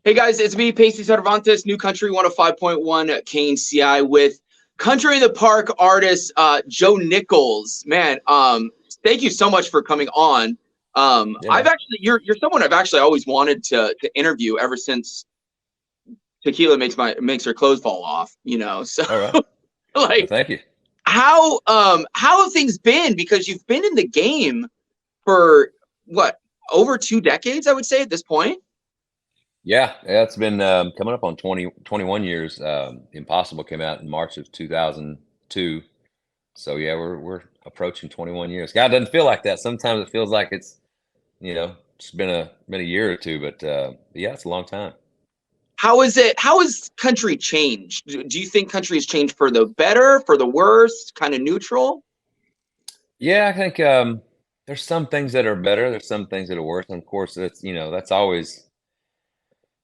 Hey guys, it's me, Pacey Cervantes, New Country 105.1 KNCI with Country in the Park artist Joe Nichols. Man, thank you so much for coming on. Yeah, I've man. actually you're someone I've actually always wanted to interview ever since Tequila makes her clothes fall off, you know. So All right. Well, like thank you. how have things been? Because you've been in the game for what, over 2 decades, I would say at this point. Yeah, it's been coming up on 21 years. Impossible came out in March of 2002. So yeah, we're approaching 21 years. God, it doesn't feel like that. Sometimes it feels like it's been a year or two, but yeah, it's a long time. How is it? How has country changed? Do you think country has changed for the better, for the worse, kind of neutral? Yeah, I think there's some things that are better, there's some things that are worse. And of course, that's always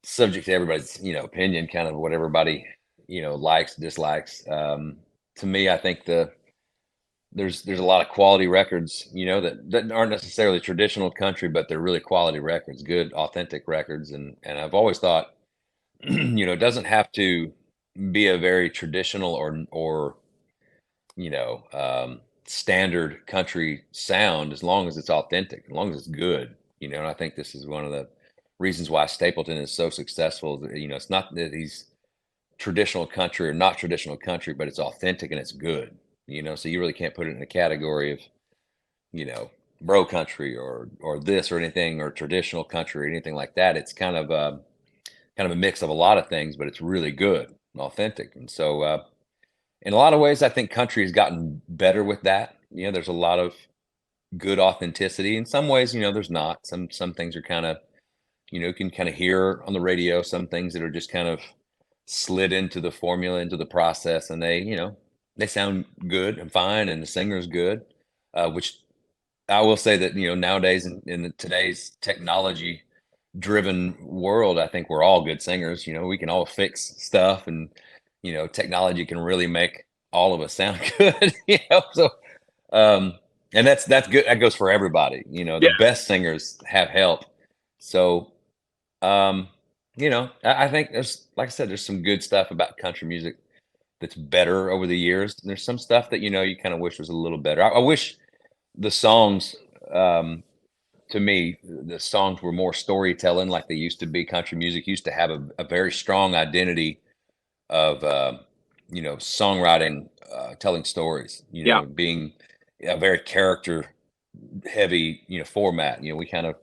subject to everybody's opinion, kind of what everybody likes, dislikes. To me, I think there's a lot of quality records, that aren't necessarily traditional country, but they're really quality records, good, authentic records. And I've always thought, it doesn't have to be a very traditional or standard country sound as long as it's authentic, as long as it's good. And I think this is one of the reasons why Stapleton is so successful. It's not that he's traditional country or not traditional country, but it's authentic and it's good. So you really can't put it in a category of, you know, bro country or this or anything or traditional country or anything like that. It's kind of a mix of a lot of things, but it's really good and authentic. And so in a lot of ways, I think country has gotten better with that. There's a lot of good authenticity. In some ways, there's not. Some things are kind of, you can kind of hear on the radio some things that are just kind of slid into the formula, into the process, and they sound good and fine, and the singer's good. Which I will say that nowadays in today's technology driven world, I think we're all good singers. We can all fix stuff, and technology can really make all of us sound good. So um, and that's good. That goes for everybody. Yeah. The best singers have help. So um, I think there's, like I said, there's some good stuff about country music that's better over the years. And there's some stuff that you kind of wish was a little better. I wish the songs, um, to me, the songs were more storytelling, like they used to be. Country music used to have a very strong identity of songwriting, telling stories. Yeah. Being a very character heavy format. We kind of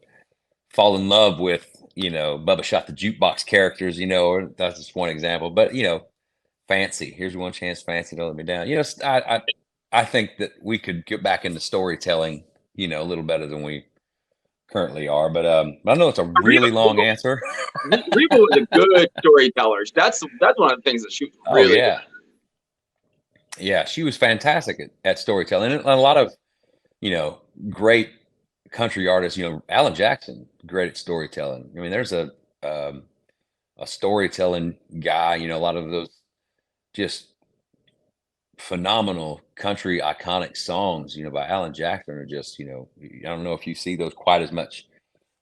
fall in love with Bubba Shot the Jukebox characters. Or that's just one example. But Fancy, here's your one chance, Fancy, don't let me down. I think that we could get back into storytelling, a little better than we currently are. But I know it's a really long answer. Reba was a good storyteller. That's one of the things that she was Oh really good. yeah, yeah, she was fantastic at storytelling, and a lot of you know great country artists. Alan Jackson, great at storytelling. I mean, there's um, a storytelling guy. A lot of those just phenomenal country iconic songs, by Alan Jackson are just, I don't know if you see those quite as much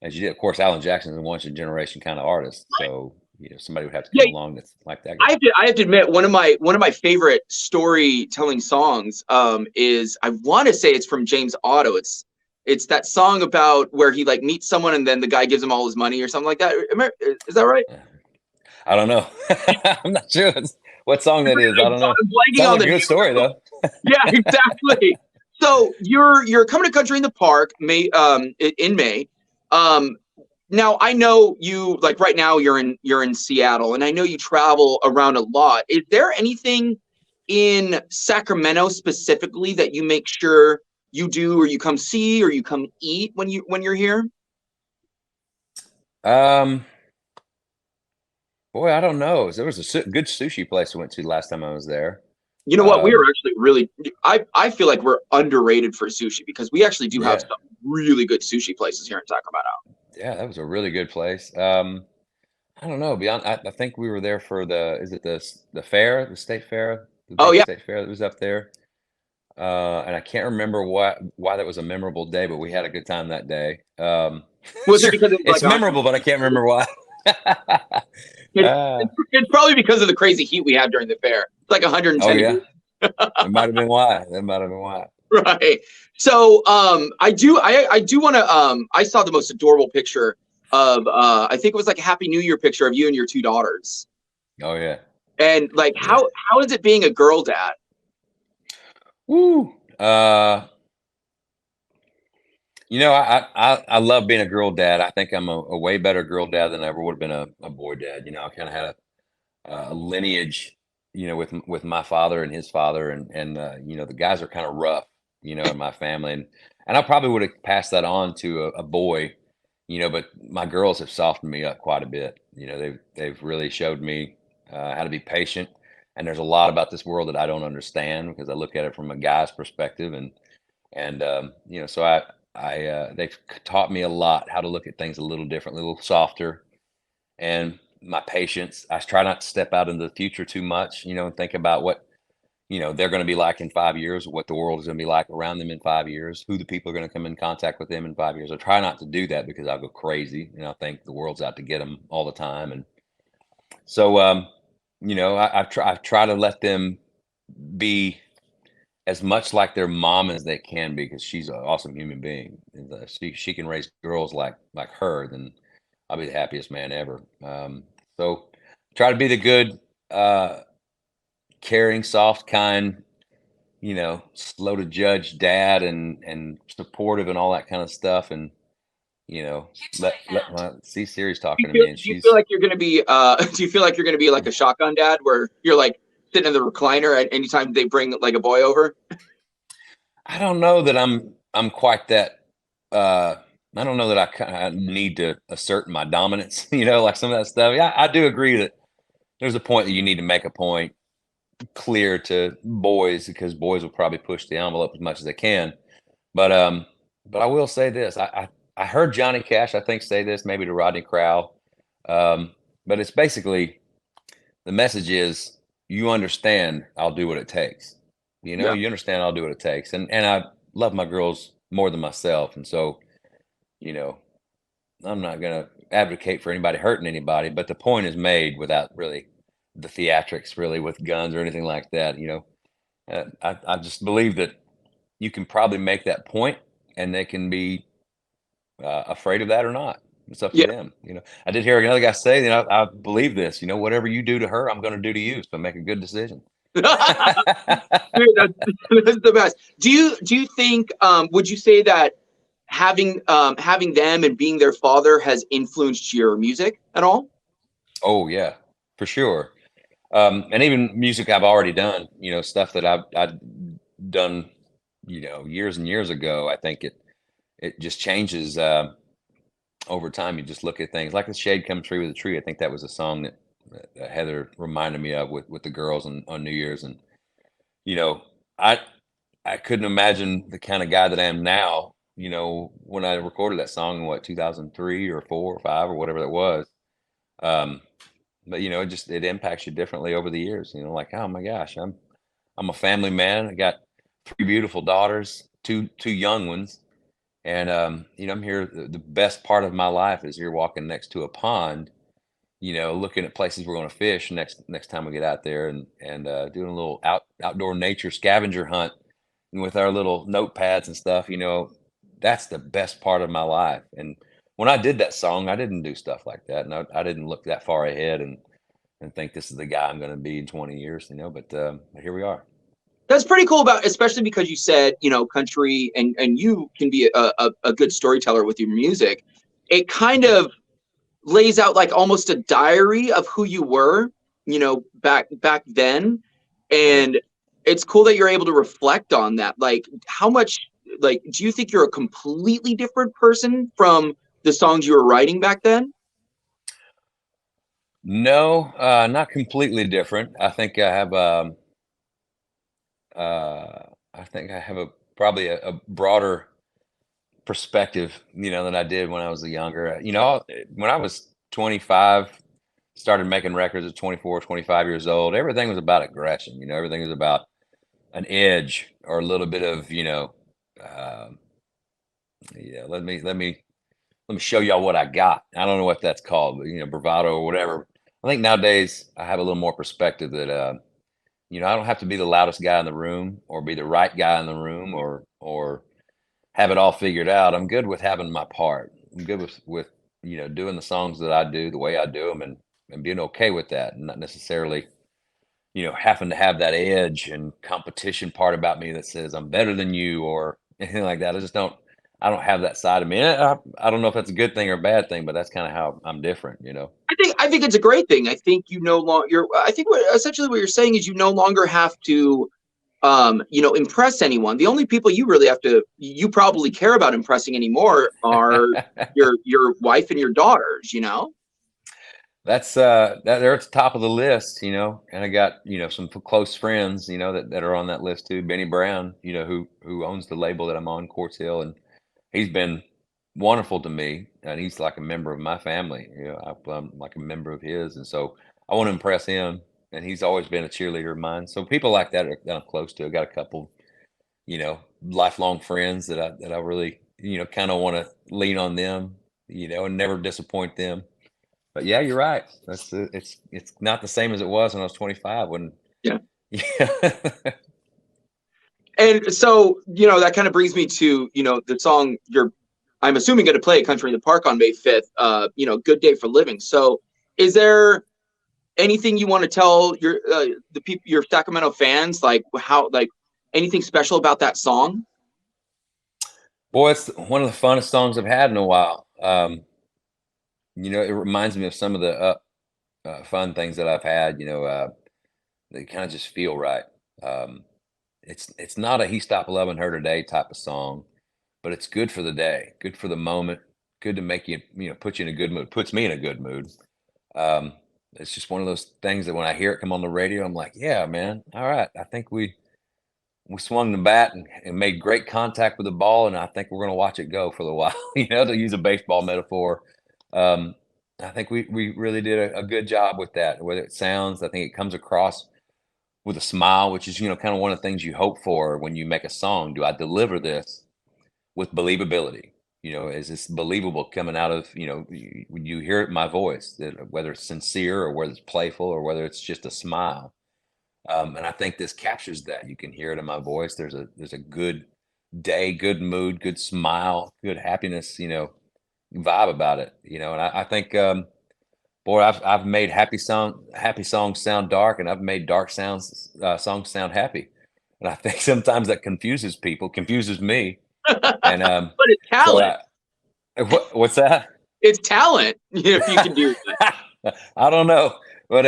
as you did. Of course, Alan Jackson is a once in a generation kind of artist. So, somebody would have to Yeah, come along that's like that guy. I have to admit, one of my favorite storytelling songs is, I want to say it's from James Otto. It's that song about where he like meets someone and then the guy gives him all his money or something like that. Is that right? Uh, I don't know. I'm not sure what song that is. I don't know. I'm blanking Sounds on like the a name good story of though. it. Yeah, exactly. So you're coming to Country in the Park in May. Um, Now I know you, like, right now you're in Seattle, and I know you travel around a lot. Is there anything in Sacramento specifically that you make sure you do, or you come see, or you come eat when you're here? Um, Boy, I don't know. There was a good sushi place I went to last time I was there. You know what? We are Um, actually really. I feel like we're underrated for sushi because we actually do have yeah, some really good sushi places here in Sacramento. yeah, that was a really good place. I don't know. Beyond, I think we were there for is it the fair, the state fair, the Oh big yeah, state fair that was up there. And I can't remember why that was a memorable day, but we had a good time that day. was it because it was It's like on? memorable, but I can't remember why. It's, Ah, it's probably because of the crazy heat we had during the fair. It's like oh 110 yeah, degrees. that might have been why. That might have been why. Right. So I do want to I saw the most adorable picture of I think it was like a Happy New Year picture of you and your two daughters. Oh yeah, And like yeah. how is it being a girl dad? Woo. I love being a girl dad. I think I'm a way better girl dad than I ever would have been a boy dad. I kind of had a lineage, with my father and his father, and the guys are kind of rough, in my family, and I probably would have passed that on to a boy, but my girls have softened me up quite a bit. They've really showed me how to be patient, and there's a lot about this world that I don't understand because I look at it from a guy's perspective, and so they've taught me a lot how to look at things a little differently, a little softer, and my patience. I try not to step out into the future too much, and think about what, they're going to be like in 5 years, what the world is going to be like around them in 5 years, who the people are going to come in contact with them in 5 years. I try not to do that because I'll go crazy and I think the world's out to get them all the time. And so, I try to let them be as much like their mom as they can be because she's an awesome human being. And she can raise girls like her, then I'll be the happiest man ever. So try to be the good, caring, soft, kind, slow to judge dad and supportive and all that kind of stuff. And let my see Siri's talking to me, and Do you feel she's like you're gonna be do you feel like you're gonna be like a shotgun dad where you're like sitting in the recliner at anytime they bring like a boy over? I don't know that I'm quite that. Uh, I don't know that I kind of need to assert my dominance. Like some of that stuff. Yeah, I do agree that there's a point that you need to make a point clear to boys because boys will probably push the envelope as much as they can. But I will say this: I heard Johnny Cash, I think, say this maybe to Rodney Crowell, um, but it's basically the message is you understand I'll do what it takes. Yeah. You understand I'll do what it takes, and I love my girls more than myself, and so you know I'm not gonna advocate for anybody hurting anybody, but the point is made without really the theatrics, really with guns or anything like that. I just believe that you can probably make that point, and they can be afraid of that or not. It's up to Yeah. them. I did hear another guy say, I believe this. Whatever you do to her, I'm going to do to you. So make a good decision. Dude, that's the best. Do you think would you say that having them and being their father has influenced your music at all? Oh yeah, for sure. And even music I've already done. Stuff that I've done. Years and years ago. I think it just changes over time. You just look at things like the shade comes through with a tree. I think that was a song that Heather reminded me of with the girls on New Year's, and you know, I I couldn't imagine the kind of guy that I am now, when I recorded that song in what 2003 or 4 or 5 or whatever that was. Um, but it impacts you differently over the years. Like, oh my gosh, I'm a family man. I got 3 beautiful daughters, two young ones, and I'm here. The best part of my life is here walking next to a pond, looking at places we're going to fish next time we get out there, and doing a little outdoor nature scavenger hunt with our little notepads and stuff. That's the best part of my life. And when I did that song, I didn't do stuff like that, and I didn't look that far ahead and think this is the guy I'm going to be in 20 years. But here we are. That's pretty cool about, especially because you said, country and you can be a good storyteller with your music. It kind of lays out like almost a diary of who you were, back then. Yeah. And it's cool that you're able to reflect on that. Like how much do you think you're a completely different person from the songs you were writing back then? No, not completely different. I think I have probably a broader perspective, than I did when I was younger. When I was 25, started making records at 24, 25 years old, everything was about aggression. Everything was about an edge or a little bit of, um, yeah, let me let me show y'all what I got. I don't know what that's called, but bravado or whatever. I think nowadays I have a little more perspective that I don't have to be the loudest guy in the room or be the right guy in the room or have it all figured out. I'm good with having my part. I'm good with doing the songs that I do the way I do them and being okay with that and not necessarily having to have that edge and competition part about me that says I'm better than you or anything like that. I don't have that side of me. And I don't know if that's a good thing or a bad thing, but that's kind of how I'm different. I think it's a great thing. I think you no longer you're I think essentially what you're saying is you no longer have to impress anyone. The only people you probably care about impressing anymore are your wife and your daughters. They're at the top of the list. And I got, some close friends, that are on that list too. Benny Brown, who owns the label that I'm on, Quartz Hill, and he's been wonderful to me, and he's like a member of my family. I'm like a member of his, and so I want to impress him. And he's always been a cheerleader of mine. So people like that I'm close to. I got a couple, lifelong friends that I really, kind of want to lean on them, and never disappoint them. But yeah, you're right. It's not the same as it was when I was 25. When Yeah. yeah, And so, that kind of brings me to, the song I'm assuming going to play at Country in the Park on May 5th, Good Day for Living. So is there anything you want to tell the people, your Sacramento fans, like anything special about that song? boy, it's one of the funnest songs I've had in a while. It reminds me of some of the fun things that I've had. They kind of just feel right. Um, it's not a "He Stopped Loving Her Today" type of song, but it's good for the day, good for the moment, good to make you, put you in a good mood. Puts me in a good mood. Um, it's just one of those things that when I hear it come on the radio, I'm like, yeah, man, all right. I think we swung the bat and made great contact with the ball, and I think we're going to watch it go for a while. To use a baseball metaphor. Um, I think we really did a good job with that. Whether it sounds, I think it comes across with a smile, which is kind of one of the things you hope for when you make a song. Do I deliver this with believability? Is this believable coming out of when you hear it in my voice, that whether it's sincere or whether it's playful or whether it's just a smile. And I think this captures that. You can hear it in my voice. There's a good day, good mood, good smile, good happiness, vibe about it. And I think boy, I've made happy songs sound dark, and I've made dark songs sound happy. And I think sometimes that confuses me. And But it's so talent. what's that? It's talent if you can do that. I don't know, but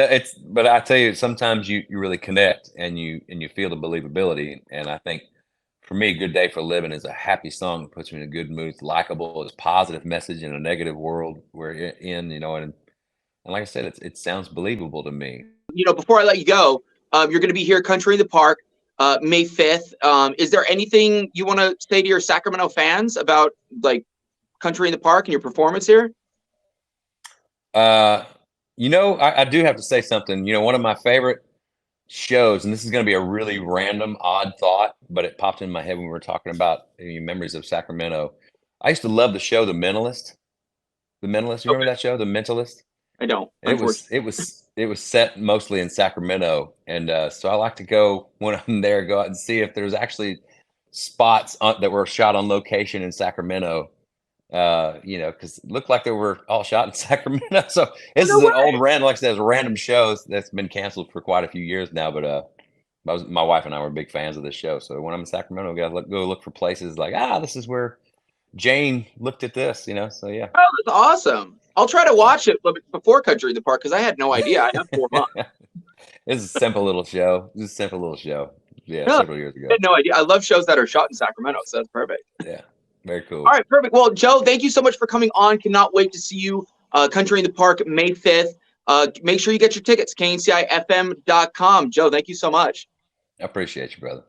but I tell you, sometimes you really connect and you feel the believability. And I think for me, "Good Day for Living" is a happy song that puts me in a good mood. It's likable. It's a positive message in a negative world we're in. And like I said, it sounds believable to me. Before I let you go, you're going to be here, Country in the Park, May 5th. Is there anything you want to say to your Sacramento fans about like Country in the Park and your performance here? I do have to say something. One of my favorite shows, and this is going to be a really random, odd thought, but it popped in my head when we were talking about memories of Sacramento. I used to love the show The Mentalist. The Mentalist, you remember Okay, that show, The Mentalist? I don't, And unfortunately. it was set mostly in Sacramento, and so I like to go when I'm there, go out and see if there's actually spots that were shot on location in Sacramento. Because it looked like they were all shot in Sacramento. So this No is an old way. random, like I said, random show that's been canceled for quite a few years now. But my wife and I were big fans of this show. So when I'm in Sacramento, I gotta go look for places like this is where Jane looked at this. So yeah. Oh, that's awesome. I'll try to Yeah. watch it before Country in the Park because I had no idea. I have 4 months. It's a simple little show. It's a simple little show. Yeah, No, I several years ago. had no idea. I love shows that are shot in Sacramento, so that's perfect. Yeah, very All cool. right, perfect. Well, Joe, thank you so much for coming on. Cannot wait to see you, Country in the Park, May 5th. Make sure you get your tickets, kncifm.com. Joe, thank you so much. I appreciate you, brother.